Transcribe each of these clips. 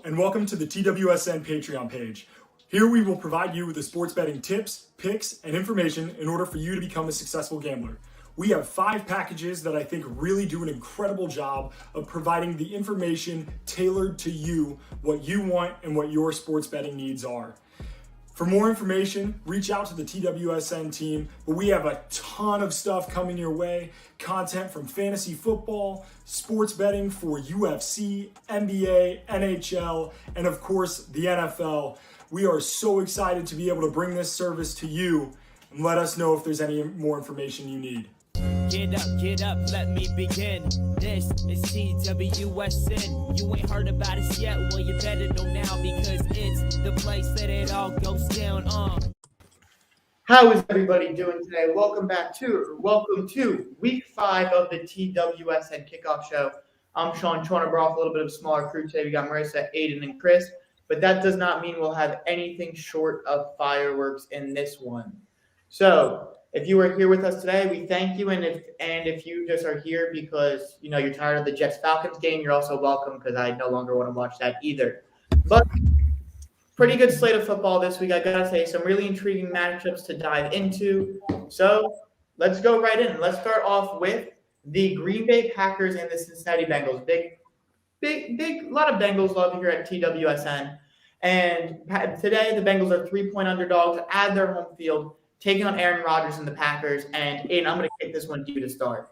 And welcome to the TWSN Patreon page. Here we will provide you with the sports betting tips, picks, and information in order for you to become a successful gambler. We have 5 packages that I think really do an incredible job of providing the information tailored to you, what you want, and what your sports betting needs are. For more information, reach out to the TWSN team, but we have a ton of stuff coming your way. Content from fantasy football, sports betting for UFC, NBA, NHL, and of course, the NFL. We are so excited to be able to bring this service to you, and let us know if there's any more information you need. Get up, let me begin. This is TWSN. You ain't heard about us yet, well you better know now, because it's the place that it all goes down on. How is everybody doing today? Welcome to week 5 of the TWSN Kickoff Show. I'm Shaun. Brought a little bit of a smaller crew today. We got Marissa, Aidan, and Chris, but that does not mean we'll have anything short of fireworks in this one. So if you are here with us today, we thank you. And if you just are here because you're tired of the Jets-Falcons game, you're also welcome, because I no longer want to watch that either. But pretty good slate of football this week. I gotta say, some really intriguing matchups to dive into. So let's go right in. Let's start off with the Green Bay Packers and the Cincinnati Bengals. Big lot of Bengals love here at TWSN. And today the Bengals are 3-point underdogs at their home field, taking on Aaron Rodgers and the Packers. And Aidan, I'm going to kick this one to you to start.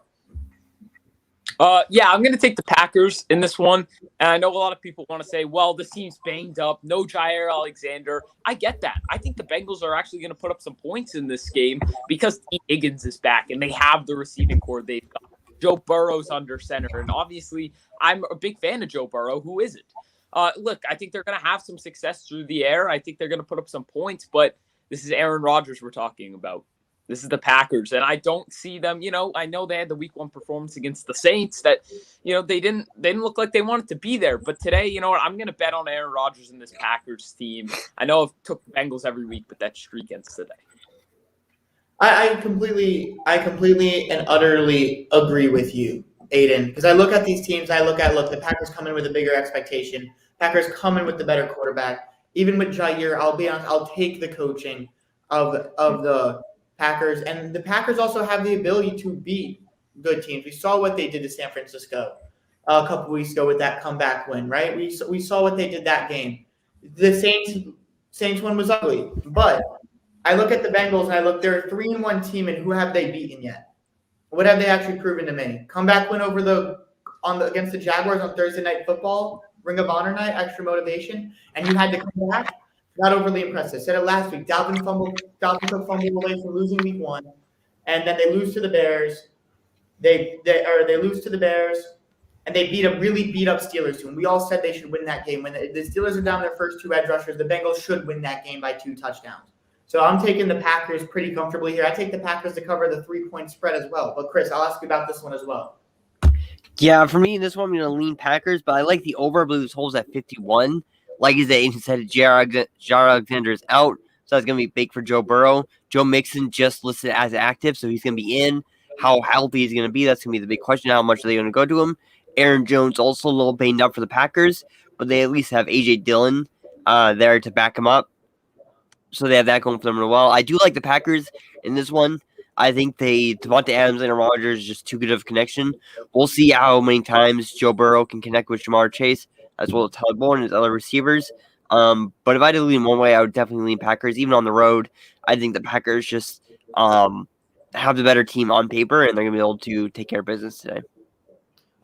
I'm going to take the Packers in this one. And I know a lot of people want to say, well, this team's banged up. No Jair Alexander. I get that. I think the Bengals are actually going to put up some points in this game because Higgins is back and they have the receiving core they've got. Joe Burrow's under center. And obviously, I'm a big fan of Joe Burrow. Who isn't? Look, I think they're going to have some success through the air. I think they're going to put up some points, but this is Aaron Rodgers we're talking about. This is the Packers, and I don't see them. I know they had the week 1 performance against the Saints that, they didn't look like they wanted to be there. But today, I'm going to bet on Aaron Rodgers and this Packers team. I know I've took Bengals every week, but that streak ends today. I completely and utterly agree with you, Aidan, because I look at these teams. The Packers come in with a bigger expectation. Packers come in with the better quarterback. Even with Jair, I'll be honest, I'll take the coaching of the Packers. And the Packers also have the ability to beat good teams. We saw what they did to San Francisco a couple weeks ago with that comeback win, right? We saw what they did that game. The Saints one was ugly. But I look at the Bengals and they're a 3-1 team, and who have they beaten yet? What have they actually proven to me? Comeback win against the Jaguars on Thursday Night Football, Ring of Honor night, extra motivation, and you had to come back. Not overly impressive. Said it last week. Dalvin took fumble away from losing week 1, and then they lose to the Bears. They lose to the Bears, and they beat a really beat up Steelers team. We all said they should win that game. When the Steelers are down their first 2 edge rushers, the Bengals should win that game by 2 touchdowns. So I'm taking the Packers pretty comfortably here. I take the Packers to cover the 3-point spread as well. But Chris, I'll ask you about this one as well. Yeah, for me, this one I'm going to lean Packers, but I like the over. I believe this holds at 51. Like Aidan said, Jair Alexander is out, so that's going to be big for Joe Burrow. Joe Mixon just listed as active, so he's going to be in. How healthy he's going to be, that's going to be the big question. How much are they going to go to him? Aaron Jones also a little banged up for the Packers, but they at least have A.J. Dillon there to back him up. So they have that going for them as well. I do like the Packers in this one. I think Devontae Adams and Rodgers is just too good of a connection. We'll see how many times Joe Burrow can connect with Jamar Chase, as well as Tyler Boyd and his other receivers. But if I had to lean one way, I would definitely lean Packers. Even on the road, I think the Packers just have the better team on paper, and they're going to be able to take care of business today.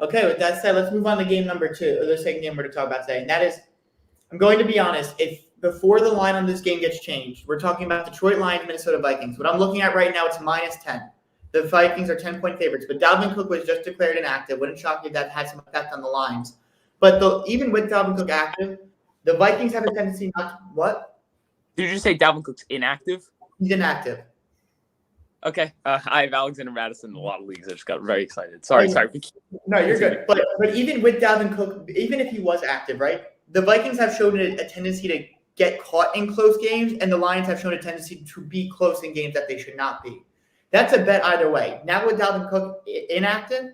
Okay, with that said, let's move on to game number 2, or the second game we're to talk about today. And that is, I'm going to be honest, if before the line on this game gets changed, we're talking about Detroit Lions, Minnesota Vikings. What I'm looking at right now, it's -10. The Vikings are 10-point favorites, but Dalvin Cook was just declared inactive. Wouldn't shock me if that had some effect on the lines. But even with Dalvin Cook active, the Vikings have a tendency not to – what? Did you just say Dalvin Cook's inactive? He's inactive. Okay. I have Alexander Madison in a lot of leagues. I just got very excited. Sorry. No, you're good. But even with Dalvin Cook, even if he was active, right, the Vikings have shown a tendency to get caught in close games, and the Lions have shown a tendency to be close in games that they should not be. That's a bet either way. Now with Dalvin Cook inactive,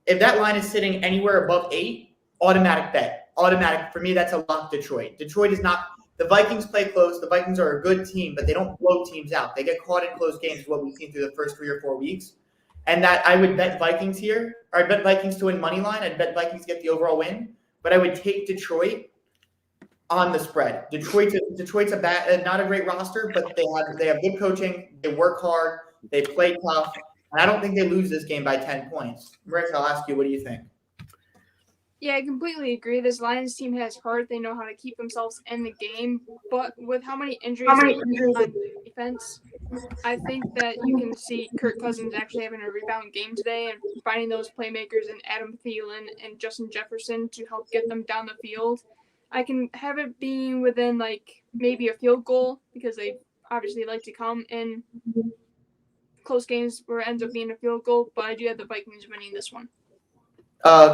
if that line is sitting anywhere above 8, automatic bet. automatic. For me, that's a lock Detroit. Detroit is not – the Vikings play close. The Vikings are a good team, but they don't blow teams out. They get caught in close games, what we've seen through the first 3 or 4 weeks. And that I would bet Vikings here, or I'd bet Vikings to win money line. I'd bet Vikings get the overall win. But I would take Detroit on the spread. Detroit's not a great roster, but they have good coaching. They work hard. They play tough. And I don't think they lose this game by 10 points. Marissa, I'll ask you, what do you think? Yeah, I completely agree. This Lions team has heart. They know how to keep themselves in the game. But with how many injuries on defense, I think that you can see Kirk Cousins actually having a rebound game today and finding those playmakers in Adam Thielen and Justin Jefferson to help get them down the field. I can have it being within maybe a field goal because they obviously like to come in close games where it ends up being a field goal. But I do have the Vikings winning this one.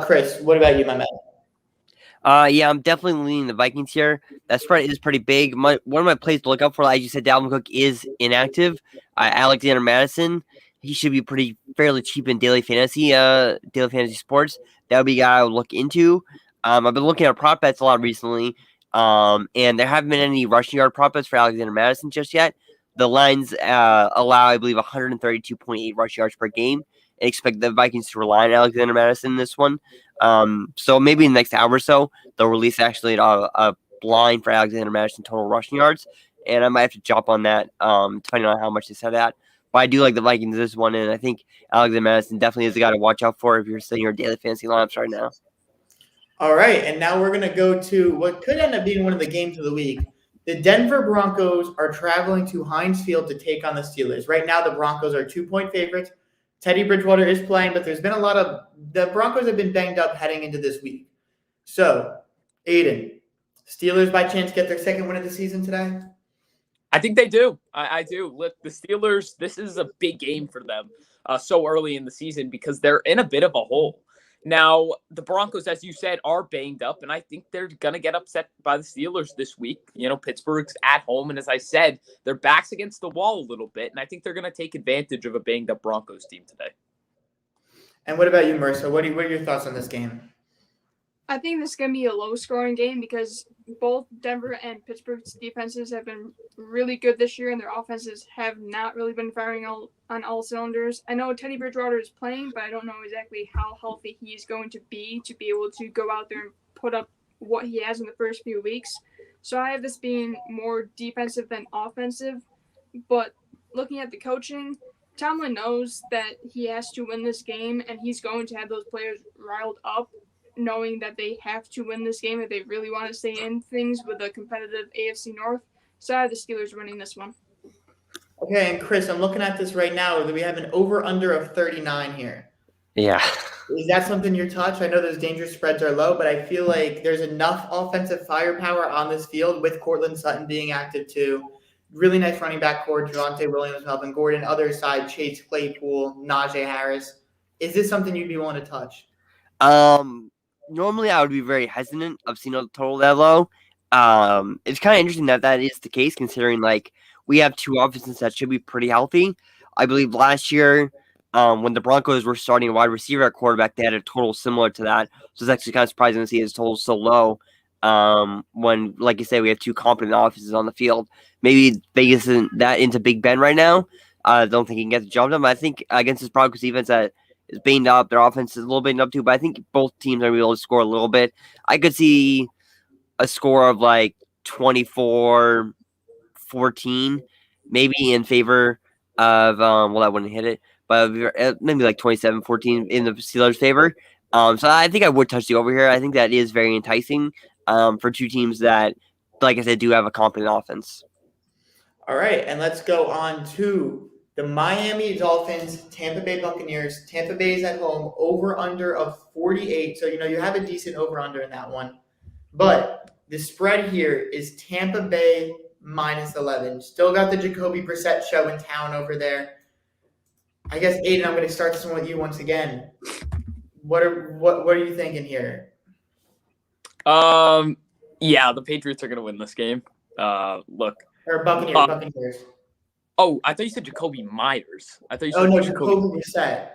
Chris, what about you, my man? Yeah, I'm definitely leaning the Vikings here. That spread is pretty big. One of my plays to look up for, as you said, Dalvin Cook is inactive. Alexander Madison, he should be fairly cheap in daily fantasy sports. That would be a guy I would look into. I've been looking at prop bets a lot recently, and there haven't been any rushing yard prop bets for Alexander Madison just yet. The lines allow, I believe, 132.8 rushing yards per game. I expect the Vikings to rely on Alexander Madison in this one. So maybe in the next hour or so, they'll release actually a line for Alexander Madison total rushing yards, and I might have to jump on that depending on how much they set that. But I do like the Vikings this one, and I think Alexander Madison definitely is the guy to watch out for if you're setting your daily fantasy lineups right now. All right, and now we're going to go to what could end up being one of the games of the week. The Denver Broncos are traveling to Heinz Field to take on the Steelers. Right now, the Broncos are 2-point favorites. Teddy Bridgewater is playing, but there's been the Broncos have been banged up heading into this week. So, Aidan, Steelers by chance get their second win of the season today? I think they do. I do. Look, the Steelers, this is a big game for them so early in the season because they're in a bit of a hole. Now, the Broncos, as you said, are banged up, and I think they're going to get upset by the Steelers this week. Pittsburgh's at home, and as I said, their back's against the wall a little bit, and I think they're going to take advantage of a banged-up Broncos team today. And what about you, Marissa? What are your thoughts on this game? I think this is going to be a low-scoring game because both Denver and Pittsburgh's defenses have been really good this year, and their offenses have not really been firing on all cylinders. I know Teddy Bridgewater is playing, but I don't know exactly how healthy he's going to be able to go out there and put up what he has in the first few weeks. So I have this being more defensive than offensive. But looking at the coaching, Tomlin knows that he has to win this game, and he's going to have those players riled up, knowing that they have to win this game if they really want to stay in things with a competitive AFC North. So I have the Steelers winning this one. Okay, and Chris, I'm looking at this right now. We have an over-under of 39 here. Yeah. Is that something you're touched? I know those dangerous spreads are low, but I feel like there's enough offensive firepower on this field with Cortland Sutton being active too. Really nice running back core, Javonte Williams, Melvin Gordon. Other side, Chase Claypool, Najee Harris. Is this something you'd be willing to touch? Normally I would be very hesitant of seeing a total that low. It's kind of interesting that is the case, considering we have two offenses that should be pretty healthy. I believe last year, when the Broncos were starting a wide receiver at quarterback, they had a total similar to that. So it's actually kind of surprising to see his total so low. When, like you say, we have two competent offenses on the field. Maybe Vegas isn't that into Big Ben right now. I don't think he can get the job done. But I think against this Broncos defense that is banged up, their offense is a little banged up too. But I think both teams are going to be able to score a little bit. I could see a score of 24-14, maybe in favor of I wouldn't hit it, but maybe 27-14 in the Steelers' favor. So I think I would touch the over here. I think that is very enticing for two teams that, like I said, do have a competent offense. All right, and let's go on to the Miami Dolphins, Tampa Bay Buccaneers. Tampa Bay is at home, over-under of 48. So, you have a decent over-under in that one. But the spread here is Tampa Bay minus 11. Still got the Jacoby Brissett show in town over there. I guess, Aidan, I'm going to start this one with you once again. What are you thinking here? Yeah, the Patriots are going to win this game. Look. Or Buccaneers. Oh, I thought you said Jacoby Myers. I thought you said Jacoby Brissett.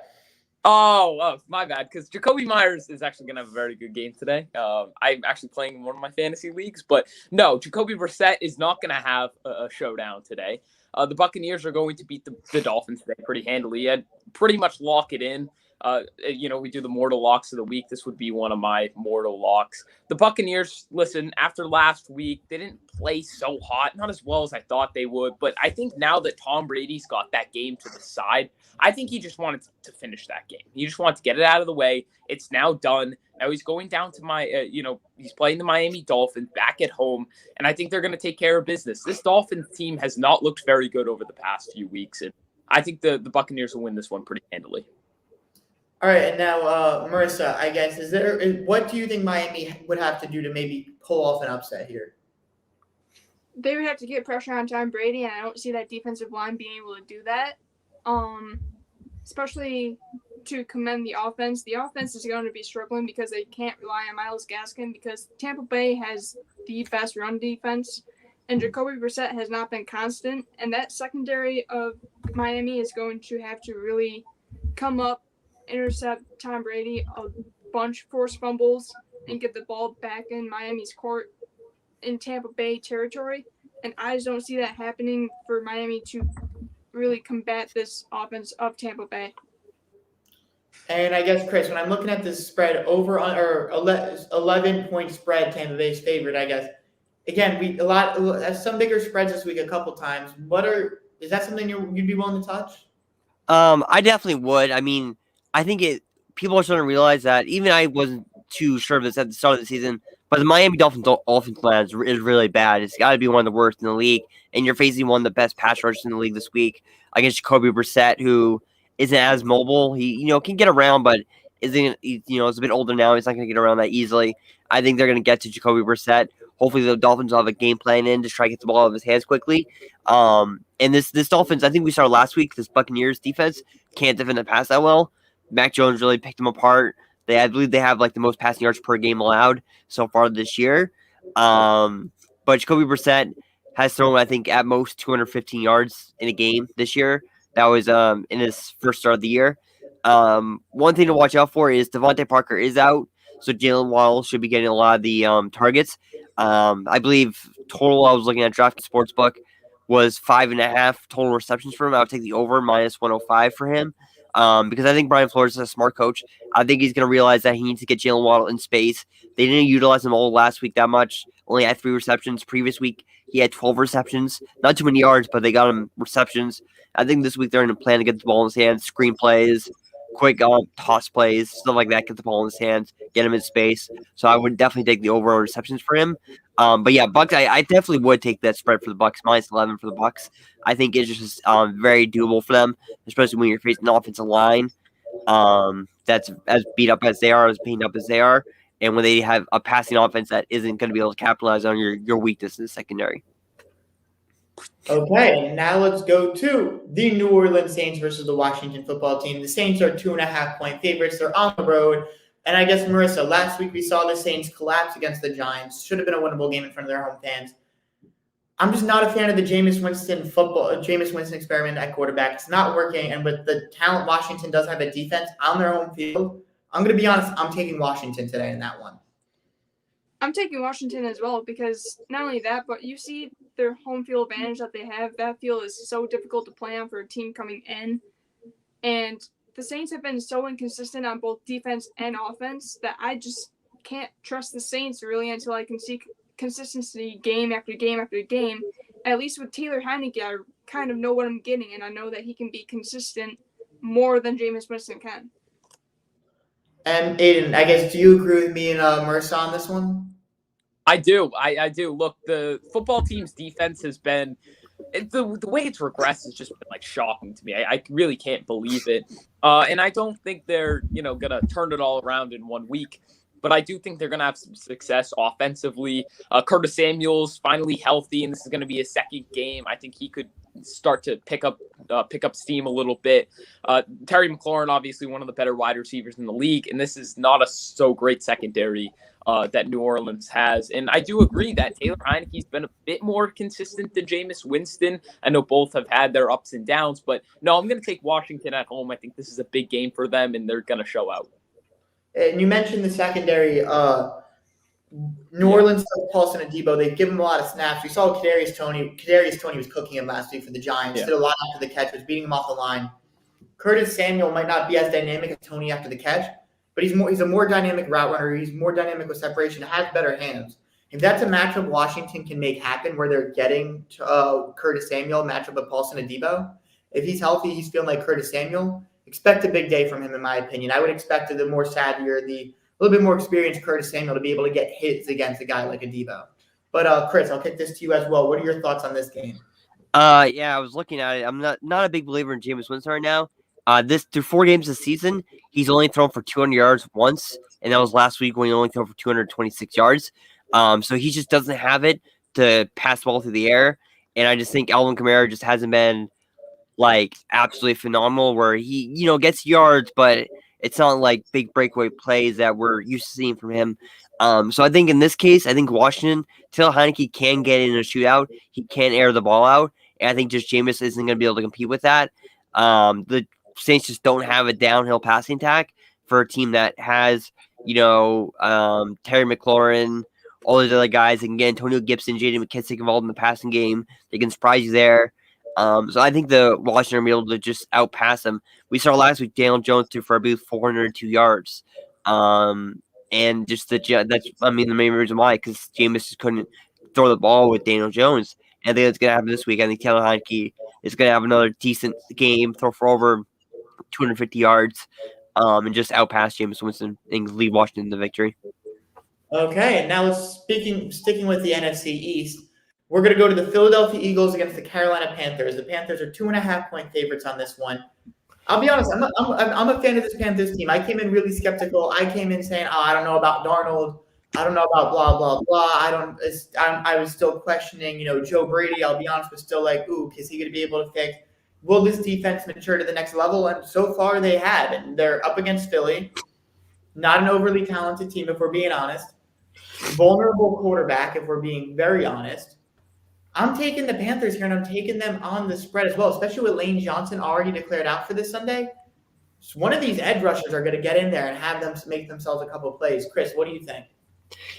Oh, my bad. Because Jacoby Myers is actually going to have a very good game today. I'm actually playing in one of my fantasy leagues. But no, Jacoby Brissett is not going to have a showdown today. The Buccaneers are going to beat the Dolphins today pretty handily and pretty much lock it in. We do the mortal locks of the week. This would be one of my mortal locks. The Buccaneers, listen, after last week, they didn't play so hot, not as well as I thought they would. But I think now that Tom Brady's got that game to the side, I think he just wanted to finish that game. He just wanted to get it out of the way. It's now done. Now he's going down to he's playing the Miami Dolphins back at home, and I think they're going to take care of business. This Dolphins team has not looked very good over the past few weeks, and I think the Buccaneers will win this one pretty handily. All right, and now, Marissa, I guess, what do you think Miami would have to do to maybe pull off an upset here? They would have to get pressure on Tom Brady, and I don't see that defensive line being able to do that. Especially to commend the offense. The offense is going to be struggling because they can't rely on Myles Gaskin because Tampa Bay has the best run defense, and Jacoby Brissett has not been constant. And that secondary of Miami is going to have to really come up, intercept Tom Brady a bunch, force fumbles, and get the ball back in Miami's court in Tampa Bay territory. And I just don't see that happening for Miami to really combat this offense of Tampa Bay. And I guess, Chris, when I'm looking at this spread over or 11-point spread, Tampa Bay's favorite, I guess. Again, some bigger spreads this week a couple times. Is that something you'd be willing to touch? I definitely would. I mean, I think people are starting to realize that. Even I wasn't too sure of this at the start of the season, but the Miami Dolphins offense line is really bad. It's got to be one of the worst in the league, and you're facing one of the best pass rushers in the league this week against Jacoby Brissett, who isn't as mobile. He can get around, but is a bit older now. He's not going to get around that easily. I think they're going to get to Jacoby Brissett. Hopefully, the Dolphins will have a game plan in to try to get the ball out of his hands quickly. And this Dolphins, I think we started last week. This Buccaneers defense can't defend the pass that well. Mac Jones really picked them apart. I believe they have like the most passing yards per game allowed so far this year. But Jacoby Brissett has thrown, I think, at most 215 yards in a game this year. That was in his first start of the year. One thing to watch out for is Devontae Parker is out, so Jalen Waddle should be getting a lot of the targets. I believe total I was looking at DraftKings Sportsbook was 5.5 total receptions for him. I would take the over minus 105 for him. Because I think Brian Flores is a smart coach. I think he's going to realize that he needs to get Jalen Waddle in space. They didn't utilize him all last week that much. Only had 3 receptions. Previous week, he had 12 receptions. Not too many yards, but they got him receptions. I think this week they're going to plan to get the ball in his hands, screen plays, quick toss plays, stuff like that, get the ball in his hands, get him in space. So I would definitely take the overall receptions for him. But yeah, Bucks, I definitely would take that spread for the Bucks, minus 11 for the Bucks. I think it's just very doable for them, especially when you're facing an offensive line that's as beat up as they are, as beaten up as they are, and when they have a passing offense that isn't going to be able to capitalize on your weakness in the secondary. Okay, now let's go to the New Orleans Saints versus the Washington football team. The Saints are 2.5-point favorites. They're on the road. And I guess, Marissa, last week we saw the Saints collapse against the Giants. Should have been a winnable game in front of their home fans. I'm just not a fan of the Jameis Winston experiment at quarterback. It's not working. And with the talent Washington does have a defense on their home field, I'm going to be honest, I'm taking Washington today in that one. I'm taking Washington as well because not only that, but you see their home field advantage that they have. That field is so difficult to play on for a team coming in. And the Saints have been so inconsistent on both defense and offense that I just can't trust the Saints really until I can see consistency game after game after game. At least with Taylor Heineke, I kind of know what I'm getting, and I know that he can be consistent more than Jameis Winston can. And Aidan, I guess, do you agree with me and Marissa on this one? I do. I do. Look, the football team's defense has been the way it's regressed has just been like shocking to me. I really can't believe it. And I don't think they're gonna turn it all around in 1 week. But I do think they're going to have some success offensively. Curtis Samuel's finally healthy, and this is going to be his second game. I think he could start to pick up pick up steam a little bit. Terry McLaurin, obviously one of the better wide receivers in the league, and this is not a so great secondary that New Orleans has. And I do agree that Taylor Heineke's been a bit more consistent than Jameis Winston. I know both have had their ups and downs, but no, I'm going to take Washington at home. I think this is a big game for them, and they're going to show out. And you mentioned the secondary. New Orleans does Paulson and Debo. They give him a lot of snaps. We saw Kadarius Toney was cooking him last week for the Giants. Did a lot after the catch, was beating him off the line. Curtis Samuel might not be as dynamic as Toney after the catch, but he's a more dynamic route runner. He's more dynamic with separation, has better hands. If that's a matchup Washington can make happen where they're getting to, Curtis Samuel, matchup with Paulson and Debo, if he's healthy, he's feeling like Curtis Samuel, expect a big day from him, in my opinion. I would expect the more savvier, a little bit more experienced Curtis Samuel to be able to get hits against a guy like a Debo. But Chris, I'll kick this to you as well. What are your thoughts on this game? Yeah, I was looking at it. I'm not a big believer in Jameis Winston right now. Through 4 games this season, he's only thrown for 200 yards once, and that was last week when he only threw for 226 yards. So he just doesn't have it to pass the ball through the air, and I just think Alvin Kamara just hasn't been like absolutely phenomenal. Where he gets yards, but it's not like big breakaway plays that we're used to seeing from him. So I think in this case, I think Washington, Taylor Heinicke can get in a shootout. He can air the ball out. And I think just Jameis isn't going to be able to compete with that. The Saints just don't have a downhill passing attack for a team that has, Terry McLaurin, all these other guys. They can get Antonio Gibson, J.D. McKissick involved in the passing game. They can surprise you there. So I think the Washington will be able to just outpass them. We saw last week Daniel Jones threw for I believe 402 yards. And just the main reason why, because Jameis just couldn't throw the ball with Daniel Jones. And I think that's going to happen this week. I think Taylor Heinicke is going to have another decent game, throw for over 250 yards, and just outpass Jameis Winston and lead Washington to victory. Okay, and now sticking with the NFC East, we're going to go to the Philadelphia Eagles against the Carolina Panthers. The Panthers are 2.5-point favorites on this one. I'll be honest, I'm a fan of this Panthers team. I came in really skeptical. I came in saying, I don't know about Darnold. I don't know about blah, blah, blah. I was still questioning, Joe Brady. I'll be honest, was still like, is he going to be able to fix? Will this defense mature to the next level? And so far they have. And they're up against Philly. Not an overly talented team, if we're being honest. Vulnerable quarterback, if we're being very honest. I'm taking the Panthers here, and I'm taking them on the spread as well, especially with Lane Johnson already declared out for this Sunday. So one of these edge rushers are going to get in there and have them make themselves a couple of plays. Chris, what do you think?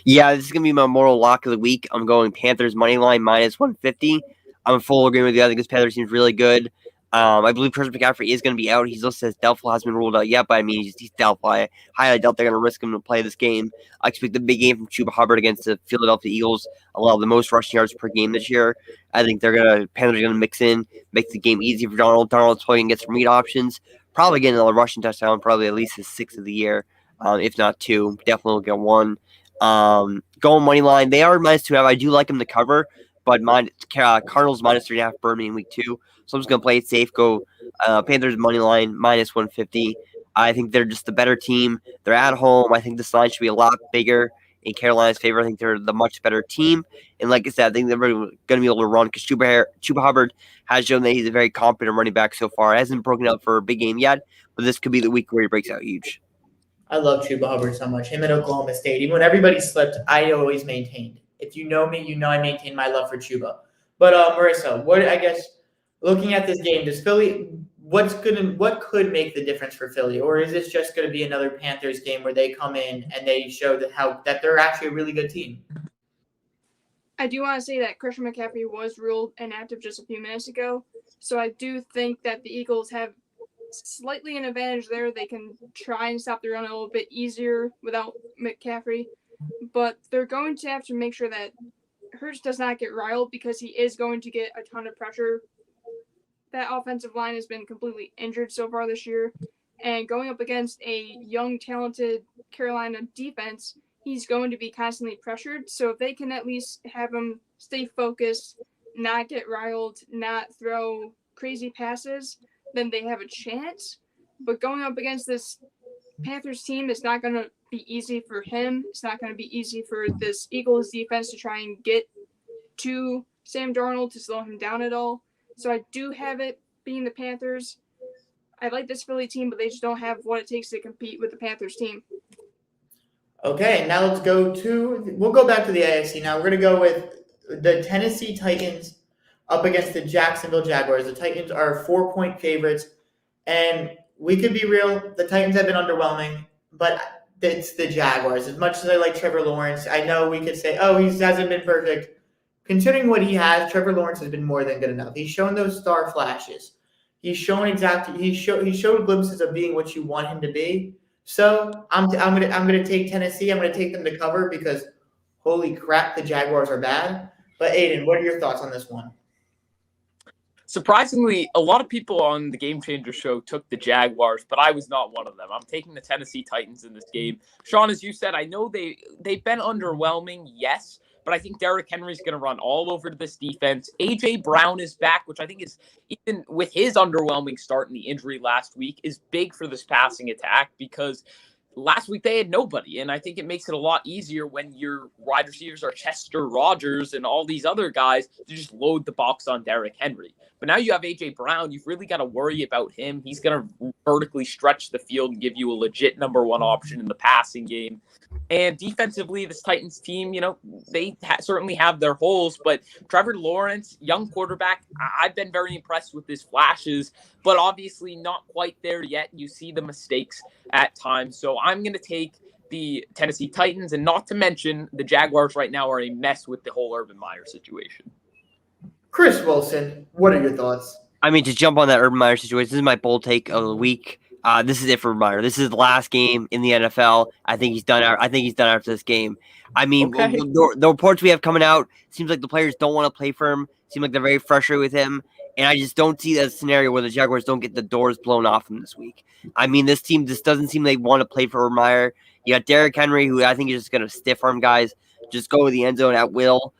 Yeah, this is going to be my moral lock of the week. I'm going Panthers money line minus 150. I'm in full agreement with you. I think this Panthers team is really good. I believe Christian McCaffrey is going to be out. He's listed as doubtful, hasn't been ruled out yet, but he's doubtful. I highly doubt they're going to risk him to play this game. I expect the big game from Chuba Hubbard against the Philadelphia Eagles, allow the most rushing yards per game this year. I think Panthers are going to mix in, make the game easy for Darnold. Darnold's probably going to get some read options, probably get another rushing touchdown, probably at least his 6th of the year, if not 2. Definitely will get 1. Going money line, they are minus 2.5. I do like them to cover, but Cardinals minus 3.5 burn me in week 2. So I'm just going to play it safe, go Panthers money line, minus 150. I think they're just the better team. They're at home. I think this line should be a lot bigger in Carolina's favor. I think they're the much better team. And like I said, I think they're going to be able to run because Chuba Hubbard has shown that he's a very competent running back so far. Hasn't broken out for a big game yet, but this could be the week where he breaks out huge. I love Chuba Hubbard so much. Him at Oklahoma State. Even when everybody slipped, I always maintained. If you know me, you know I maintain my love for Chuba. But Marissa, looking at this game, does Philly what could make the difference for Philly, or is this just going to be another Panthers game where they come in and they show that they're actually a really good team? I do want to say that Christian McCaffrey was ruled inactive just a few minutes ago, so I do think that the Eagles have slightly an advantage there. They can try and stop the run a little bit easier without McCaffrey, but they're going to have to make sure that Hurts does not get riled because he is going to get a ton of pressure. That offensive line has been completely injured so far this year, and going up against a young, talented Carolina defense, he's going to be constantly pressured. So if they can at least have him stay focused, not get riled, not throw crazy passes, then they have a chance. But going up against this Panthers team, it's not going to be easy for him. It's not going to be easy for this Eagles defense to try and get to Sam Darnold to slow him down at all. So I do have it being the Panthers. I like this Philly team, but they just don't have what it takes to compete with the Panthers team. Okay, now we'll go back to the AFC now. We're going to go with the Tennessee Titans up against the Jacksonville Jaguars. The Titans are 4-point favorites, and we could be real. The Titans have been underwhelming, but it's the Jaguars. As much as I like Trevor Lawrence, I know we could say, he hasn't been perfect. Considering what he has, Trevor Lawrence has been more than good enough. He's shown those star flashes. He showed glimpses of being what you want him to be. So I'm gonna take Tennessee. I'm gonna take them to cover because holy crap, the Jaguars are bad. But Aidan, what are your thoughts on this one? Surprisingly, a lot of people on the Game Changer show took the Jaguars, but I was not one of them. I'm taking the Tennessee Titans in this game. Shaun, as you said, I know they've been underwhelming, yes, but I think Derrick Henry's going to run all over this defense. A.J. Brown is back, which I think is, even with his underwhelming start and the injury last week, is big for this passing attack because last week they had nobody, and I think it makes it a lot easier when your wide receivers are Chester Rogers and all these other guys to just load the box on Derrick Henry. But now you have A.J. Brown. You've really got to worry about him. He's going to vertically stretch the field and give you a legit number one option in the passing game. And defensively, this Titans team, they certainly have their holes, but Trevor Lawrence, young quarterback, I've been very impressed with his flashes, but obviously not quite there yet. You see the mistakes at times. So I'm going to take the Tennessee Titans, and not to mention the Jaguars right now are a mess with the whole Urban Meyer situation. Chris Wilson, what are your thoughts? I mean, to jump on that Urban Meyer situation, this is my bold take of the week. This is it for Meyer. This is the last game in the NFL. I think he's done. I think he's done after this game. I mean, Okay. the reports we have coming out seems like the players don't want to play for him. Seem like they're very frustrated with him, and I just don't see that scenario where the Jaguars don't get the doors blown off him this week. I mean, this team just doesn't seem they want to play for Urban Meyer. You got Derrick Henry, who I think is just going to stiff arm guys, just go to the end zone at will.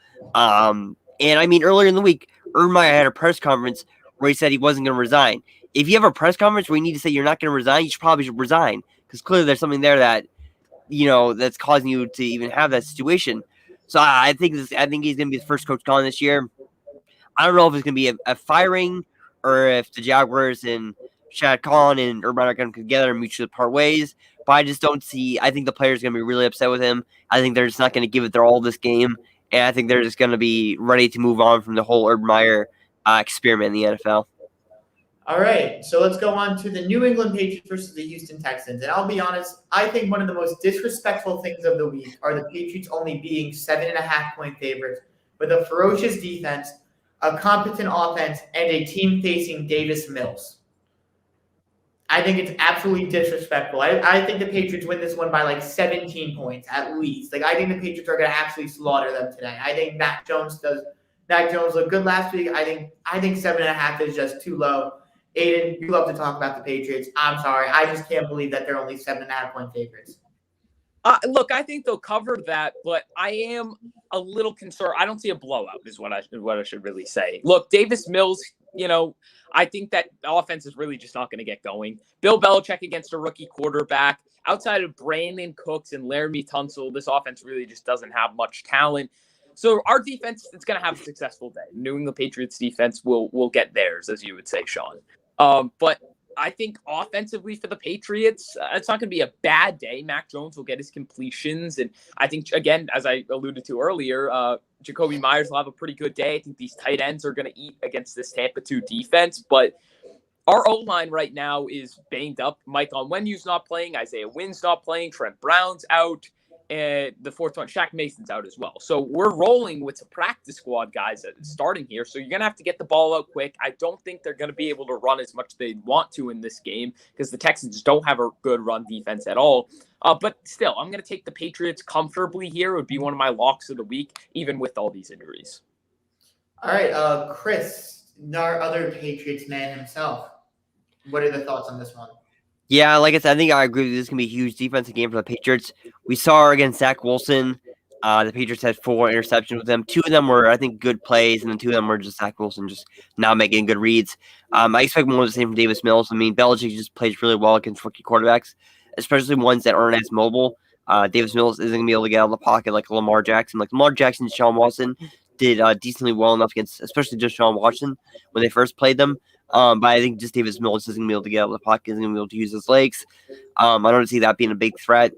And I mean, earlier in the week, Urban Meyer had a press conference where he said he wasn't going to resign. If you have a press conference where you need to say you're not going to resign, you probably should resign because clearly there's something there that, that's causing you to even have that situation. So I think he's going to be the first coach gone this year. I don't know if it's going to be a firing or if the Jaguars and Shad Khan and Urban are going to come together and mutually part ways. But I just don't see. I think the players are going to be really upset with him. I think they're just not going to give it their all this game, and I think they're just going to be ready to move on from the whole Urban Meyer experiment in the NFL. All right, so let's go on to the New England Patriots versus the Houston Texans. And I'll be honest, I think one of the most disrespectful things of the week are the Patriots only being 7.5-point favorites with a ferocious defense, a competent offense, and a team facing Davis Mills. I think it's absolutely disrespectful. I think the Patriots win this one by like 17 points at least. I think the Patriots are going to absolutely slaughter them today. I think Mac Jones looked good last week. I think 7.5 is just too low. Aidan, you love to talk about the Patriots. I'm sorry. I just can't believe that they're only 7.5-point favorites. Look, I think they'll cover that, but I am a little concerned. I don't see a blowout is what I should really say. Look, Davis Mills, I think that offense is really just not going to get going. Bill Belichick against a rookie quarterback. Outside of Brandon Cooks and Laramie Tunsil, this offense really just doesn't have much talent. So our defense is going to have a successful day. New England Patriots defense will get theirs, as you would say, Shaun. But I think offensively for the Patriots, it's not going to be a bad day. Mac Jones will get his completions. And I think, again, as I alluded to earlier, Jacoby Myers will have a pretty good day. I think these tight ends are going to eat against this Tampa 2 defense. But our O-line right now is banged up. Mike Onwenu's not playing. Isaiah Wynn's not playing. Trent Brown's out. And the fourth one, Shaq Mason's out as well. So we're rolling with some practice squad guys starting here. So you're going to have to get the ball out quick. I don't think they're going to be able to run as much as they want to in this game because the Texans don't have a good run defense at all. But still, I'm going to take the Patriots comfortably here. It would be one of my locks of the week, even with all these injuries. All right, Chris, our other Patriots man himself. What are the thoughts on this one? Yeah, like I said, I think I agree with you. This is going to be a huge defensive game for the Patriots. We saw against Zach Wilson. The Patriots had 4 interceptions with them. 2 of them were, I think, good plays, and then 2 of them were just Zach Wilson just not making good reads. I expect more of the same from Davis Mills. I mean, Belichick just plays really well against rookie quarterbacks, especially ones that aren't as mobile. Davis Mills isn't going to be able to get out of the pocket like Lamar Jackson. Like Lamar Jackson and Sean Watson did decently well enough against, especially just Sean Watson when they first played them. But I think just Davis Mills isn't going to be able to get out of the pocket, isn't going to be able to use his legs. I don't see that being a big threat.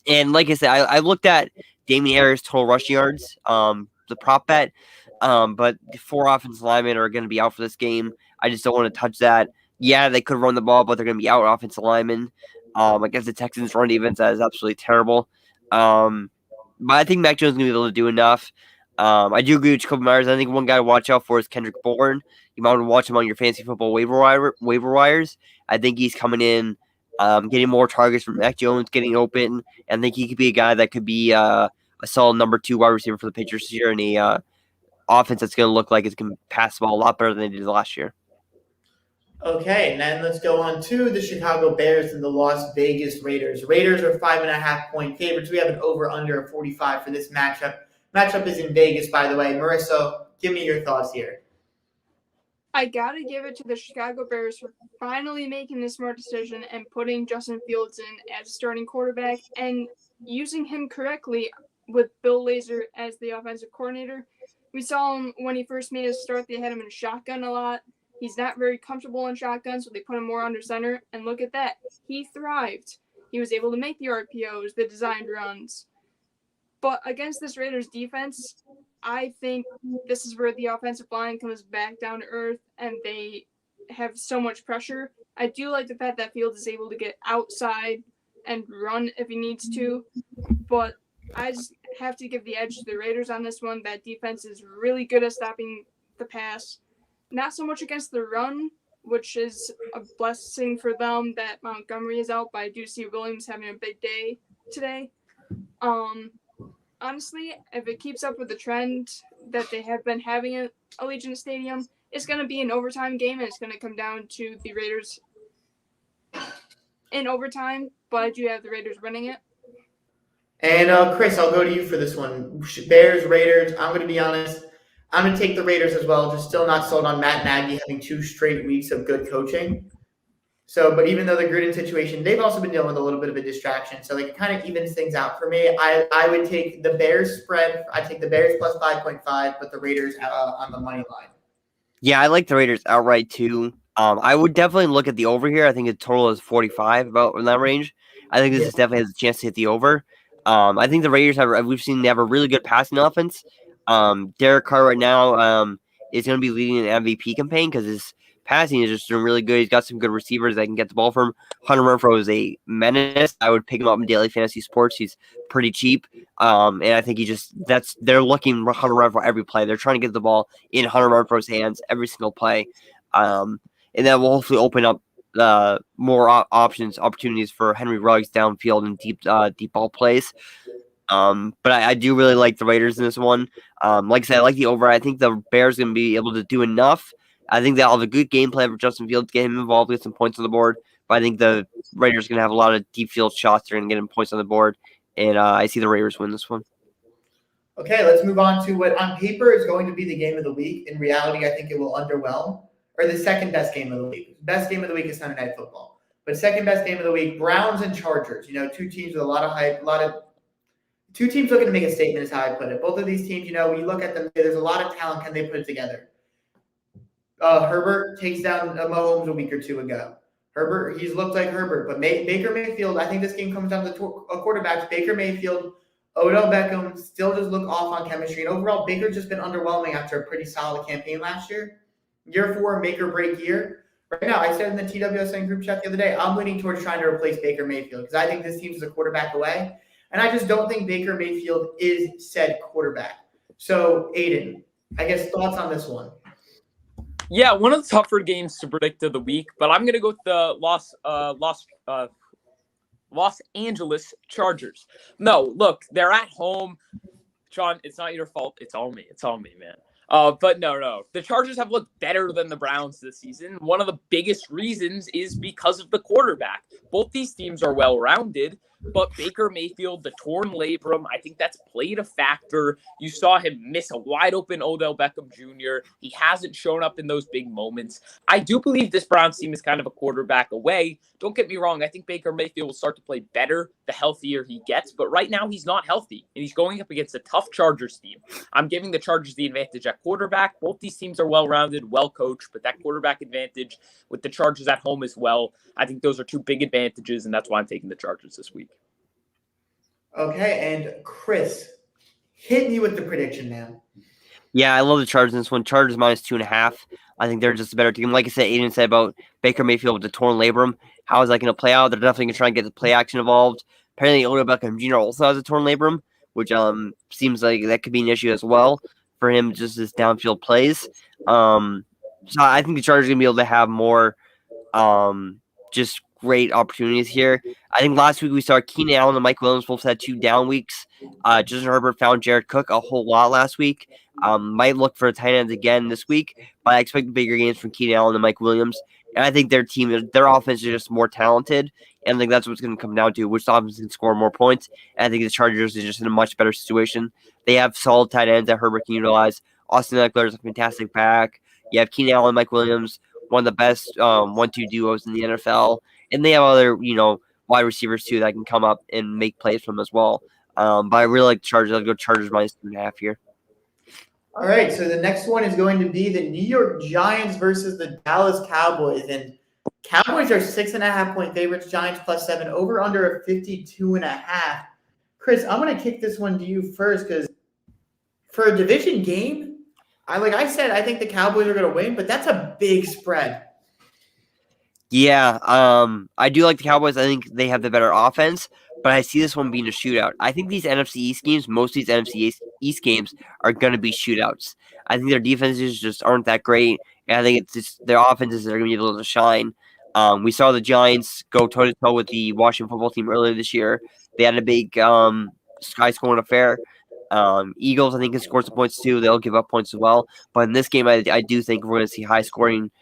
And like I said, I looked at Damien Harris' total rushing yards, the prop bet, but the 4 offensive linemen are going to be out for this game. I just don't want to touch that. Yeah, they could run the ball, but they're going to be out offensive linemen. Against the Texans' run defense, that is absolutely terrible. But I think Mac Jones is going to be able to do enough. I do agree with Jacoby Myers. I think one guy to watch out for is Kendrick Bourne. You might want to watch him on your fantasy football waiver wires. I think he's coming in, getting more targets from Mac Jones, getting open. And I think he could be a guy that could be a solid number 2 wide receiver for the Patriots this year in a offense that's going to look like it's going to pass the ball a lot better than they did last year. Okay, and then let's go on to the Chicago Bears and the Las Vegas Raiders. Raiders are 5.5-point favorites. We have an over-under of 45 for this matchup. Matchup is in Vegas, by the way. Marissa, give me your thoughts here. I gotta give it to the Chicago Bears for finally making this smart decision and putting Justin Fields in as a starting quarterback and using him correctly with Bill Lazor as the offensive coordinator. We saw him when he first made his start. They had him in a shotgun a lot. He's not very comfortable in shotgun, so they put him more under center. And look at that. He thrived. He was able to make the RPOs, the designed runs. But against this Raiders defense, I think this is where the offensive line comes back down to earth and they have so much pressure. I do like the fact that Fields is able to get outside and run if he needs to. But I just have to give the edge to the Raiders on this one. That defense is really good at stopping the pass. Not so much against the run, which is a blessing for them that Montgomery is out, but I do see Williams having a big day today. Honestly, if it keeps up with the trend that they have been having at Allegiant Stadium, it's going to be an overtime game, and it's going to come down to the Raiders in overtime, but I do have the Raiders winning it. And Chris, I'll go to you for this one. Bears, Raiders, I'm going to be honest. I'm going to take the Raiders as well. Just still not sold on Matt Nagy having 2 straight weeks of good coaching. So, but even though the Gruden situation, they've also been dealing with a little bit of a distraction. So, like, it kind of evens things out for me. I would take the Bears spread. I take the Bears plus 5.5, but the Raiders on the money line. Yeah, I like the Raiders outright too. I would definitely look at the over here. I think the total is 45, about in that range. I think this definitely has a chance to hit the over. I think the Raiders we've seen they have a really good passing offense. Derek Carr right now is going to be leading an MVP campaign because his passing is just doing really good. He's got some good receivers that can get the ball from. Hunter Renfrow is a menace. I would pick him up in daily fantasy sports. He's pretty cheap. And I think they're looking for Hunter Renfrow every play. They're trying to get the ball in Hunter Renfrow's hands every single play. And that will hopefully open up more opportunities for Henry Ruggs downfield and deep ball plays. But I do really like the Raiders in this one. Like I said, I like the over. I think the Bears are going to be able to do enough. I think they'll have a good game plan for Justin Fields to get him involved, get some points on the board. But I think the Raiders are going to have a lot of deep field shots. They're going to get him points on the board. And I see the Raiders win this one. Okay, let's move on to what on paper is going to be the game of the week. In reality, I think it will underwhelm. Or the second best game of the week. Best game of the week is Sunday Night Football. But second best game of the week, Browns and Chargers. 2 teams with a lot of hype, 2 teams looking to make a statement is how I put it. Both of these teams, when you look at them, there's a lot of talent. Can they put it together? Herbert takes down Mahomes a week or 2 ago. Herbert, he's looked like Herbert. But Baker Mayfield, I think this game comes down to quarterbacks. Baker Mayfield, Odell Beckham still just look off on chemistry. And overall, Baker's just been underwhelming after a pretty solid campaign last year. Year 4, make or break year. Right now, I said in the TWSN group chat the other day, I'm leaning towards trying to replace Baker Mayfield because I think this team is a quarterback away. And I just don't think Baker Mayfield is said quarterback. So, Aidan, I guess thoughts on this one? Yeah, one of the tougher games to predict of the week, but I'm going to go with the Los Angeles Chargers. No, look, they're at home. Shaun, it's not your fault. It's all me. It's all me, man. But no. The Chargers have looked better than the Browns this season. One of the biggest reasons is because of the quarterback. Both these teams are well-rounded, But Baker Mayfield, the torn labrum, I think that's played a factor. You saw him miss a wide open Odell Beckham Jr. He hasn't shown up in those big moments. I do believe this Browns team is kind of a quarterback away. Don't get me wrong. I think Baker Mayfield will start to play better the healthier he gets. But right now, he's not healthy. And he's going up against a tough Chargers team. I'm giving the Chargers the advantage at quarterback. Both these teams are well-rounded, well-coached. But that quarterback advantage with the Chargers at home as well, I think those are two big advantages. And that's why I'm taking the Chargers this week. Okay, and Chris, hit me with the prediction, man. Yeah, I love the Chargers in this one. Chargers -2.5. I think they're just a better team. Like I said, Aidan said about Baker Mayfield with the torn labrum. How is that going to play out? They're definitely going to try and get the play action involved. Apparently, Odell Beckham Jr. also has a torn labrum, which seems like that could be an issue as well for him, just his downfield plays. So I think the Chargers are going to be able to have more just great opportunities here. I think last week we saw Keenan Allen and Mike Williams both had 2 down weeks. Justin Herbert found Jared Cook a whole lot last week. Might look for tight ends again this week, but I expect bigger games from Keenan Allen and Mike Williams. And I think their offense is just more talented, and I think that's what's going to come down to, which offense can score more points. And I think the Chargers are just in a much better situation. They have solid tight ends that Herbert can utilize. Austin Eckler is a fantastic back. You have Keenan Allen and Mike Williams, one of the best 1-2 duos in the NFL. And they have other, wide receivers too that can come up and make plays from them as well. But I really like the Chargers. I'll go Chargers -2.5 here. All right, so the next one is going to be the New York Giants versus the Dallas Cowboys. And Cowboys are 6.5-point favorites, Giants +7, over under a 52.5. Chris, I'm going to kick this one to you first because for a division game, I think the Cowboys are going to win, but that's a big spread. Yeah, I do like the Cowboys. I think they have the better offense, but I see this one being a shootout. I think these NFC East games, most of these NFC East games are going to be shootouts. I think their defenses just aren't that great, and I think it's just their offenses that are going to be able to shine. We saw the Giants go toe-to-toe with the Washington football team earlier this year. They had a big sky-scoring affair. Eagles, I think, can score some points too. They'll give up points as well. But in this game, I do think we're going to see high-scoring.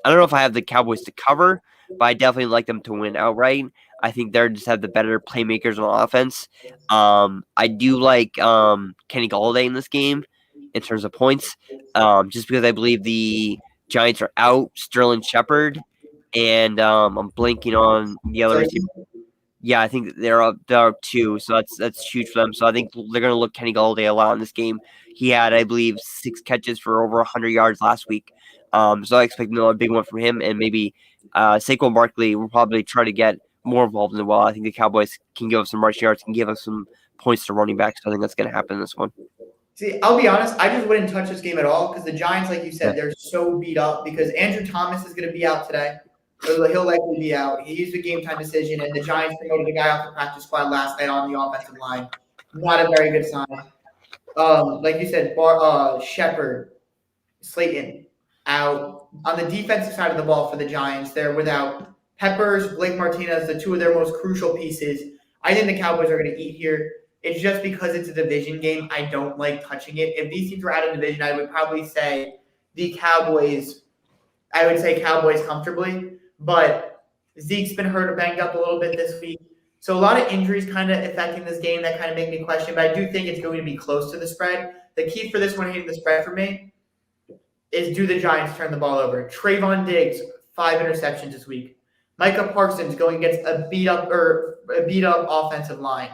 I don't know if I have the Cowboys to cover, but I definitely like them to win outright. I think they just have the better playmakers on offense. I do like Kenny Golladay in this game in terms of points, just because I believe the Giants are out Sterling Shepard, and I'm blanking on the other receiver. Yeah, I think they're up too, so that's huge for them. So I think they're going to look Kenny Golladay a lot in this game. He had, I believe, 6 catches for over 100 yards last week. So I expect another big one from him, and maybe Saquon Barkley will probably try to get more involved in it. Well, I think the Cowboys can give us some rushing yards, can give us some points to running backs. So I think that's going to happen in this one. See, I'll be honest, I just wouldn't touch this game at all because the Giants, like you said, they're so beat up because Andrew Thomas is going to be out today. He'll likely be out. He used a game-time decision, and the Giants promoted a guy off the practice squad last night on the offensive line. Not a very good sign. Like you said, Shepard, Slayton, out. On the defensive side of the ball for the Giants, they're without Peppers, Blake Martinez, the two of their most crucial pieces. I think the Cowboys are going to eat here. It's just because it's a division game, I don't like touching it. If these teams were out of division, I would probably say the Cowboys. I would say Cowboys comfortably, but Zeke's been hurt or banged up a little bit this week. So a lot of injuries kind of affecting this game that kind of make me question, but I do think it's going to be close to the spread. The key for this one hitting the spread for me is do the Giants turn the ball over. Trayvon Diggs, 5 interceptions this week. Micah Parsons going against a beat up offensive line.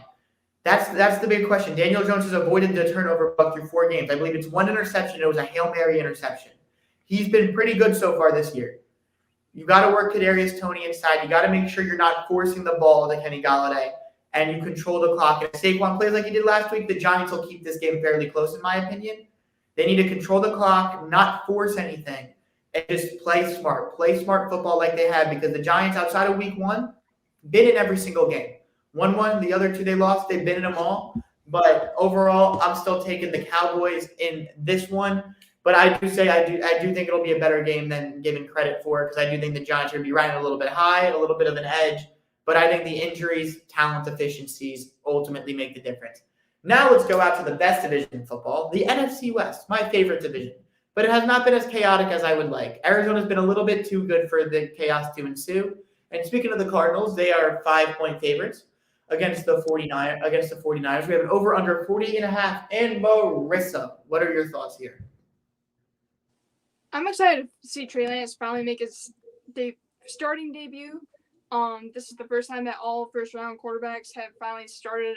That's the big question. Daniel Jones has avoided the turnover bug through 4 games. I believe it's 1 interception. It was a Hail Mary interception. He's been pretty good so far this year. You got to work Kadarius Toney inside. You got to make sure you're not forcing the ball to Kenny Golladay, and you control the clock. And if Saquon plays like he did last week, the Giants will keep this game fairly close, in my opinion. They need to control the clock, not force anything, and just play smart. Play smart football like they have, because the Giants, outside of week 1, been in every single game. 1-1, the other 2 they lost, they've been in them all. But overall, I'm still taking the Cowboys in this one. But I do think it'll be a better game than given credit for, because I do think the Giants are going to be riding a little bit high, a little bit of an edge. But I think the injuries, talent efficiencies ultimately make the difference. Now let's go out to the best division in football, the NFC West, my favorite division. But it has not been as chaotic as I would like. Arizona's been a little bit too good for the chaos to ensue. And speaking of the Cardinals, they are 5-point favorites against the 49ers. We have an over-under 48.5. And Marissa, what are your thoughts here? I'm excited to see Trey Lance finally make his starting debut. This is the first time that all first-round quarterbacks have finally started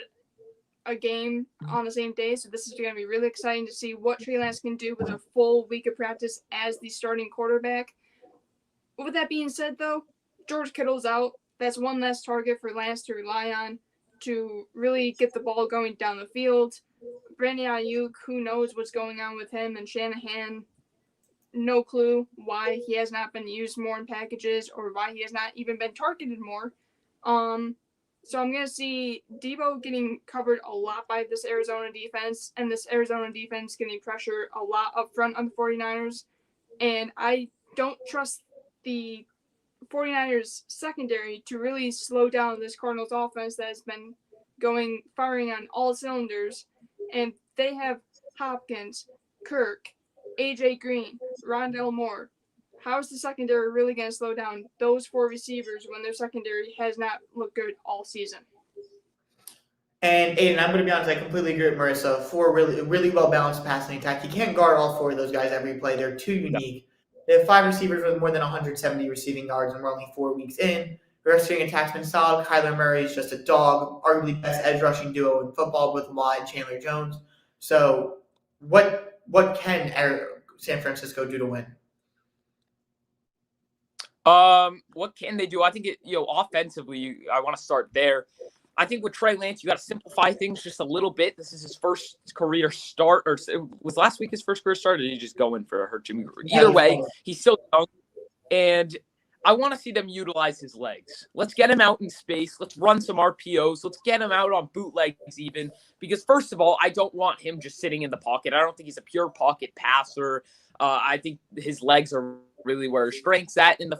a game on the same day, so this is going to be really exciting to see what Trey Lance can do with a full week of practice as the starting quarterback. With that being said, though, George Kittle's out. That's one less target for Lance to rely on to really get the ball going down the field. Brandon Ayuk, who knows what's going on with him, and Shanahan, no clue why he has not been used more in packages or why he has not even been targeted more. So I'm going to see Debo getting covered a lot by this Arizona defense, and this Arizona defense getting pressure a lot up front on the 49ers. And I don't trust the 49ers secondary to really slow down this Cardinals offense that has been firing on all cylinders. And they have Hopkins, Kirk, AJ Green, Rondale Moore. How is the secondary really going to slow down those four receivers when their secondary has not looked good all season? And Aidan, I'm going to be honest, I completely agree with Marissa. Four really well-balanced passing attack. You can't guard all four of those guys every play. They're too unique. They have 5 receivers with more than 170 receiving yards, and we're only 4 weeks in. The rest of the attack's been solid. Kyler Murray is just a dog, arguably best edge rushing duo in football with Watt and Chandler Jones. So what can San Francisco do to win? What can they do? I think offensively, I want to start there. I think with Trey Lance, you got to simplify things just a little bit. This is his first career start, or was last week his first career start, or did he just go in for a hurt Jimmy? Either way, he's still young, and I want to see them utilize his legs. Let's get him out in space. Let's run some RPOs. Let's get him out on bootlegs even, because first of all, I don't want him just sitting in the pocket. I don't think he's a pure pocket passer. I think his legs are really where his strength's at. And the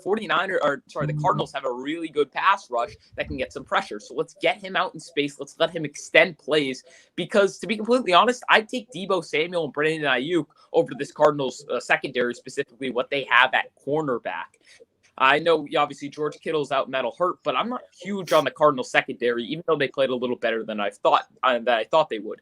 Cardinals have a really good pass rush that can get some pressure. So let's get him out in space. Let's let him extend plays, because to be completely honest, I'd take Deebo Samuel and Brandon Ayuk over this Cardinals secondary, specifically what they have at cornerback. I know obviously George Kittle's out and that'll hurt, but I'm not huge on the Cardinals secondary, even though they played a little better than I thought they would.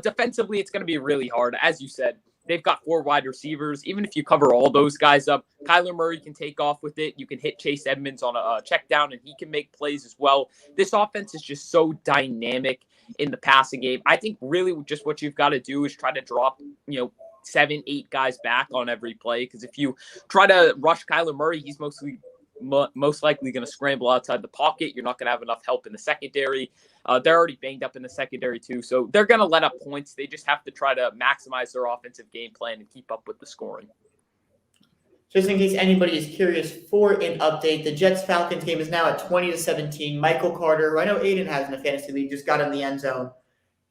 Defensively, it's going to be really hard. As you said, they've got 4 wide receivers. Even if you cover all those guys up, Kyler Murray can take off with it. You can hit Chase Edmonds on a check down, and he can make plays as well. This offense is just so dynamic in the passing game. I think really just what you've got to do is try to drop, 7, 8 guys back on every play, because if you try to rush Kyler Murray, he's most likely going to scramble outside the pocket. You're not going to have enough help in the secondary. They're already banged up in the secondary too, so they're going to let up points. They just have to try to maximize their offensive game plan and keep up with the scoring. Just in case anybody is curious, for an update, the Jets-Falcons game is now at 20-17. Michael Carter, who I know Aidan has in a fantasy league, just got in the end zone.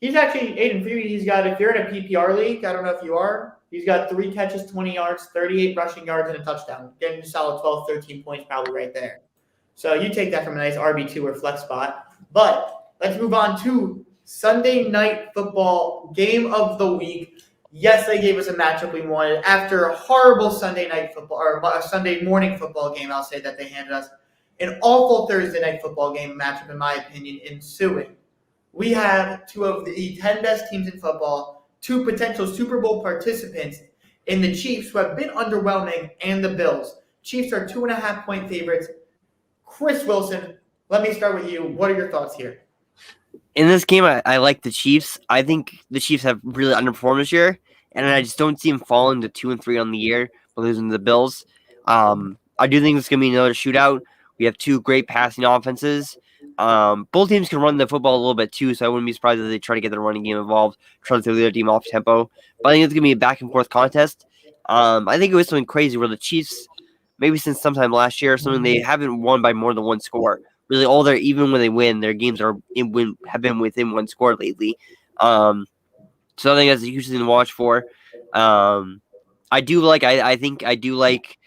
He's actually, Aidan, for you, if you're in a PPR league, I don't know if you are, he's got 3 catches, 20 yards, 38 rushing yards, and a touchdown. Getting a solid 12, 13 points probably right there. So you take that from a nice RB2 or flex spot. But let's move on to Sunday Night Football, game of the week. Yes, they gave us a matchup we wanted. After a horrible Sunday Night Football, or a Sunday morning football game, I'll say, that they handed us, an awful Thursday Night Football game matchup, in my opinion, ensuing. We have 2 of the 10 best teams in football, 2 potential Super Bowl participants in the Chiefs, who have been underwhelming, and the Bills. Chiefs are 2.5-point favorites. Chris Wilson, let me start with you. What are your thoughts here? In this game, I like the Chiefs. I think the Chiefs have really underperformed this year, and I just don't see them falling to 2-3 on the year, but losing to the Bills. I do think it's going to be another shootout. We have 2 great passing offenses. Both teams can run the football a little bit too, so I wouldn't be surprised if they try to get the running game involved, try to throw the other team off tempo. But I think it's going to be a back-and-forth contest. I think it was something crazy where the Chiefs, maybe since sometime last year or something, they haven't won by more than 1 score. Really, even when they win, their games have been within 1 score lately. So I think that's a huge thing to watch for. I do like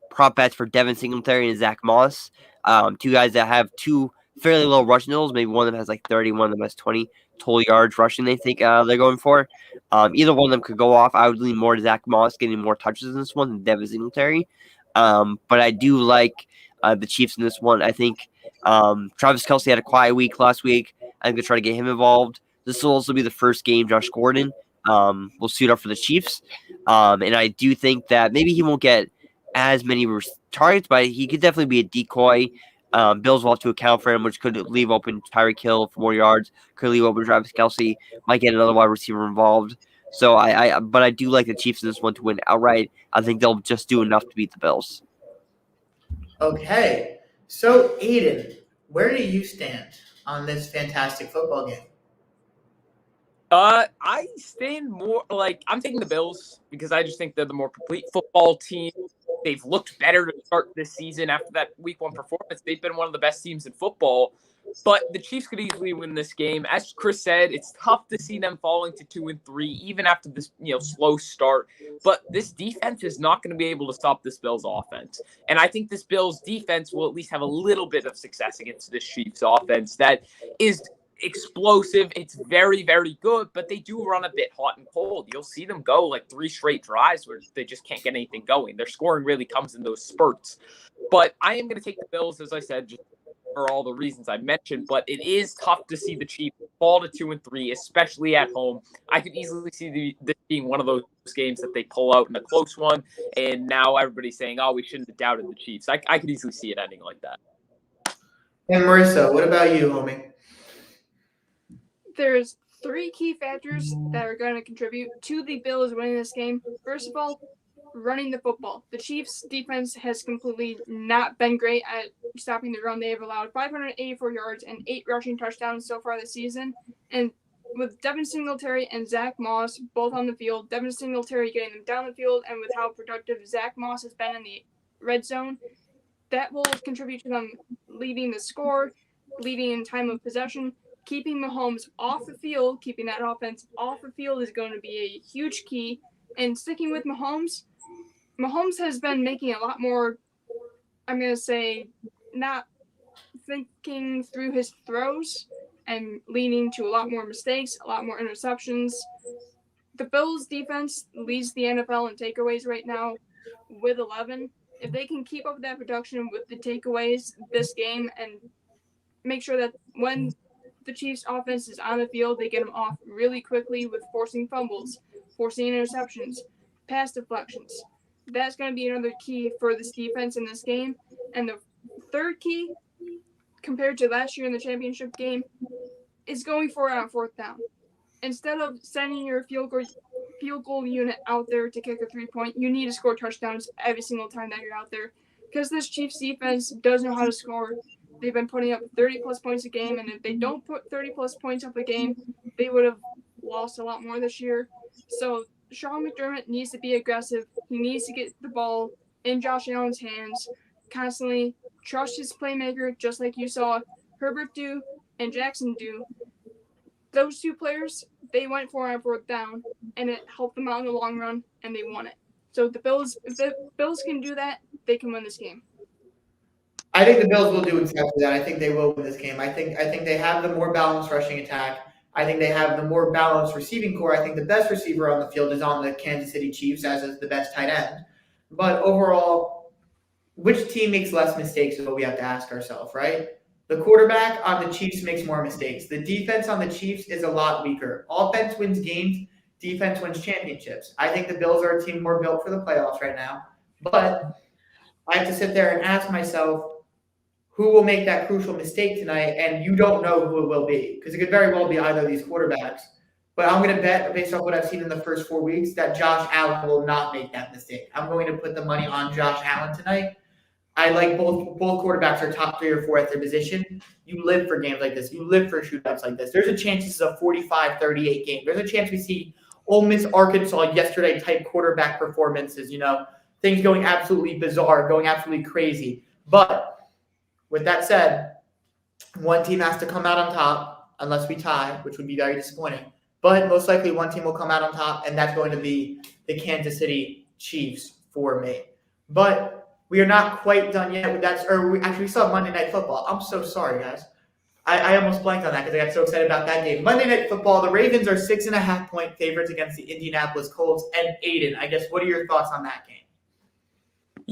prop bets for Devin Singletary and Zach Moss. 2 guys that have 2 fairly low rushing totals. Maybe one of them has like 30, one of them has 20 total yards rushing. They think they're going for. Either one of them could go off. I would lean more to Zach Moss getting more touches in this one than Devin Singletary. But I do like the Chiefs in this one. I think Travis Kelce had a quiet week last week. I think they'll try to get him involved. This will also be the first game Josh Gordon will suit up for the Chiefs. And I do think that maybe he won't get as many targets, but he could definitely be a decoy. Bills will have to account for him, which could leave open Tyreek Hill for more yards, could leave open Travis Kelce, might get another wide receiver involved. So but I do like the Chiefs in this one to win outright. I think they'll just do enough to beat the Bills. Okay. So, Aidan, where do you stand on this fantastic football game? I stand more like I'm taking the Bills because I just think they're the more complete football team. They've looked better to start this season after that week 1 performance. They've been one of the best teams in football, but the Chiefs could easily win this game. As Chris said, it's tough to see them falling to 2-3 even after this, slow start. But this defense is not going to be able to stop this Bills offense. And I think this Bills defense will at least have a little bit of success against this Chiefs offense that is explosive. It's very, very good, but they do run a bit hot and cold. You'll see them go like 3 straight drives where they just can't get anything going. Their scoring really comes in those spurts. But I am going to take the Bills, as I said, just for all the reasons I mentioned. But it is tough to see the Chiefs fall to 2-3, especially at home. I could easily see this being one of those games that they pull out in a close one. And now everybody's saying, oh, we shouldn't have doubted the Chiefs. I could easily see it ending like that. And Marissa, what about you, homie? There's 3 key factors that are going to contribute to the Bills winning this game. First of all, running the football. The Chiefs' defense has completely not been great at stopping the run. They have allowed 584 yards and 8 rushing touchdowns so far this season. And with Devin Singletary and Zach Moss both on the field, Devin Singletary getting them down the field, and with how productive Zach Moss has been in the red zone, that will contribute to them leading the score, leading in time of possession. Keeping Mahomes off the field, keeping that offense off the field is going to be a huge key. And sticking with Mahomes has been making a lot more, I'm going to say, not thinking through his throws and leading to a lot more mistakes, a lot more interceptions. The Bills' defense leads the NFL in takeaways right now with 11. If they can keep up that production with the takeaways this game and make sure that when the Chiefs' offense is on the field, they get them off really quickly with forcing fumbles, forcing interceptions, pass deflections. That's going to be another key for this defense in this game. And the third key, compared to last year in the championship game, is going for it on 4th down. Instead of sending your field goal unit out there to kick a 3-point, you need to score touchdowns every single time that you're out there. Because this Chiefs defense does know how to score. They've been putting up 30-plus points a game, and if they don't put 30-plus points up a game, they would have lost a lot more this year. So Sean McDermott needs to be aggressive. He needs to get the ball in Josh Allen's hands, constantly trust his playmaker, just like you saw Herbert do and Jackson do. Those 2 players, they went for it on 4th down, and it helped them out in the long run, and they won it. So if the Bills can do that, they can win this game. I think the Bills will do exactly that. I think they will win this game. I think they have the more balanced rushing attack. I think they have the more balanced receiving core. I think the best receiver on the field is on the Kansas City Chiefs, as is the best tight end. But overall, which team makes less mistakes is what we have to ask ourselves, right? The quarterback on the Chiefs makes more mistakes. The defense on the Chiefs is a lot weaker. Offense wins games. Defense wins championships. I think the Bills are a team more built for the playoffs right now. But I have to sit there and ask myself, who will make that crucial mistake tonight? And you don't know who it will be, because it could very well be either of these quarterbacks. But I'm going to bet, based off what I've seen in the first 4 weeks, that Josh Allen will not make that mistake. I'm going to put the money on Josh Allen tonight. I like both quarterbacks are top 3 or 4 at their position. You live for games like this. You live for shootouts like this. There's a chance this is a 45-38 game. There's a chance we see Ole Miss Arkansas yesterday type quarterback performances, things going absolutely bizarre, going absolutely crazy. But with that said, one team has to come out on top unless we tie, which would be very disappointing. But most likely one team will come out on top, and that's going to be the Kansas City Chiefs for me. But we are not quite done yet with that. We saw Monday Night Football. I'm so sorry, guys. I almost blanked on that because I got so excited about that game. Monday Night Football, the Ravens are 6.5-point favorites against the Indianapolis Colts. And Aidan, I guess, what are your thoughts on that game?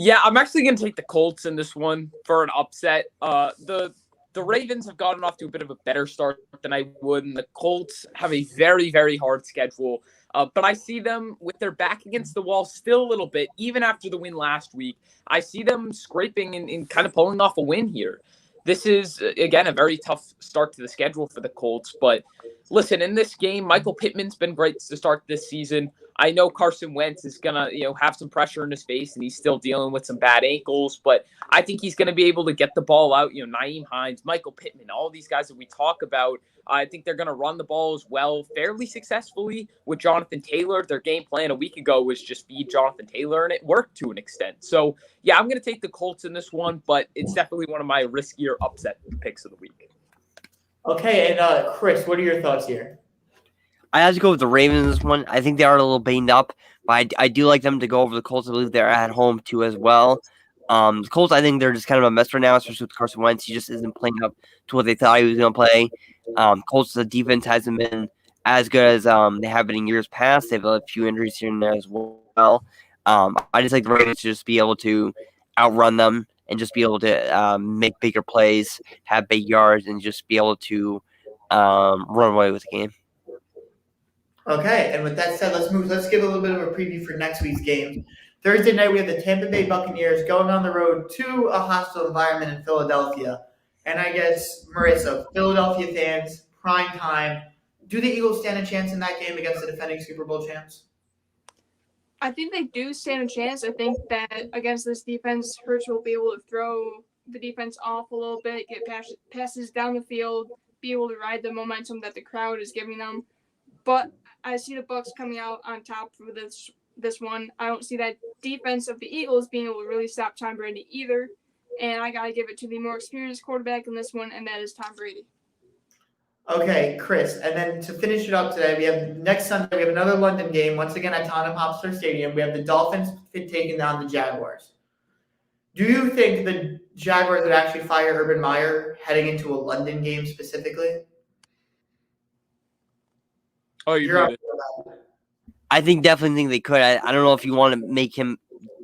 Yeah, I'm actually going to take the Colts in this one for an upset. The Ravens have gotten off to a bit of a better start than I would, and the Colts have a very, very hard schedule. But I see them with their back against the wall still a little bit, even after the win last week. I see them scraping and kind of pulling off a win here. This is, again, a very tough start to the schedule for the Colts. But listen, in this game, Michael Pittman's been great to start this season. I know Carson Wentz is going to, have some pressure in his face, and he's still dealing with some bad ankles, but I think he's going to be able to get the ball out. Nyheim Hines, Michael Pittman, all these guys that we talk about, I think they're going to run the ball as well fairly successfully with Jonathan Taylor. Their game plan a week ago was just feed Jonathan Taylor, and it worked to an extent. So, yeah, I'm going to take the Colts in this one, but it's definitely one of my riskier upset picks of the week. Okay, and Chris, what are your thoughts here? I have to go with the Ravens in this one. I think they are a little banged up, but I do like them to go over the Colts. I believe they're at home too as well. The Colts, I think they're just kind of a mess right now, especially with Carson Wentz. He just isn't playing up to what they thought he was going to play. Colts, the defense hasn't been as good as they have been in years past. They've had a few injuries here and there as well. I just like the Ravens to just be able to outrun them and just be able to make bigger plays, have big yards, and just be able to run away with the game. Okay, and with that said, let's give a little bit of a preview for next week's games. Thursday night, we have the Tampa Bay Buccaneers going on the road to a hostile environment in Philadelphia. And I guess, Marissa, Philadelphia fans, prime time, do the Eagles stand a chance in that game against the defending Super Bowl champs? I think they do stand a chance. I think that against this defense, Hurts will be able to throw the defense off a little bit, get passes down the field, be able to ride the momentum that the crowd is giving them. But I see the Bucs coming out on top for this one. I don't see that defense of the Eagles being able to really stop Tom Brady either. And I got to give it to the more experienced quarterback in this one, and that is Tom Brady. Okay, Chris. And then to finish it up today, we have next Sunday, we have another London game. Once again at Tottenham Hotspur Stadium. We have the Dolphins taking down the Jaguars. Do you think the Jaguars would actually fire Urban Meyer heading into a London game specifically? Oh, you're I definitely think they could. I don't know if you want to make him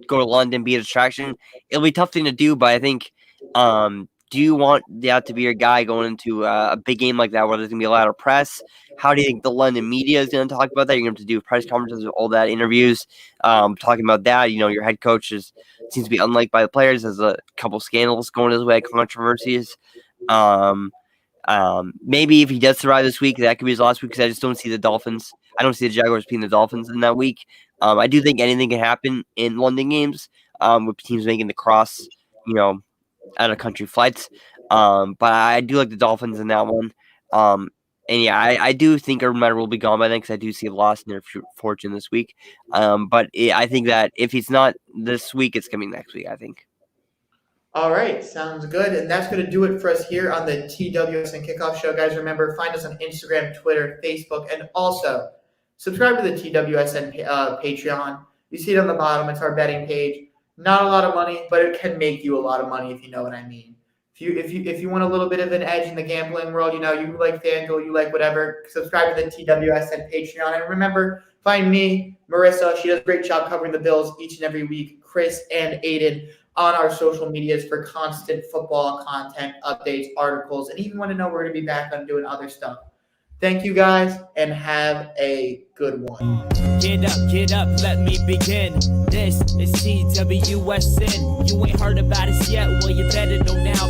go to London, be a distraction. It'll be a tough thing to do, but I think do you want that to be your guy going into a big game like that where there's going to be a lot of press? How do you think the London media is going to talk about that? You're going to have to do press conferences, all that, interviews, talking about that. Your head coach seems to be unliked by the players. There's a couple scandals going his way, controversies. Maybe if he does survive this week, that could be his last week because I just don't see the Dolphins. I don't see the Jaguars beating the Dolphins in that week. I do think anything can happen in London games with teams making the cross, out of country flights. But I do like the Dolphins in that one. And yeah, I do think Urban Meyer will be gone by then because I do see a loss in their fortune this week. But I think that if he's not this week, it's coming next week, I think. All right, sounds good. And that's going to do it for us here on the TWSN Kickoff Show. Guys, remember, find us on Instagram, Twitter, Facebook, and also subscribe to the TWSN Patreon. You see it on the bottom. It's our betting page. Not a lot of money, but it can make you a lot of money if you know what I mean. If you want a little bit of an edge in the gambling world, you like FanDuel, you like whatever, subscribe to the TWSN Patreon. And remember, find me, Marissa. She does a great job covering the Bills each and every week. Chris and Aidan on our social medias for constant football content, updates, articles, and even want to know we're going to be back on doing other stuff. Thank you guys, and have a good one. Get up, let me begin. This is TWSN. You ain't heard about us yet, well, you better know now.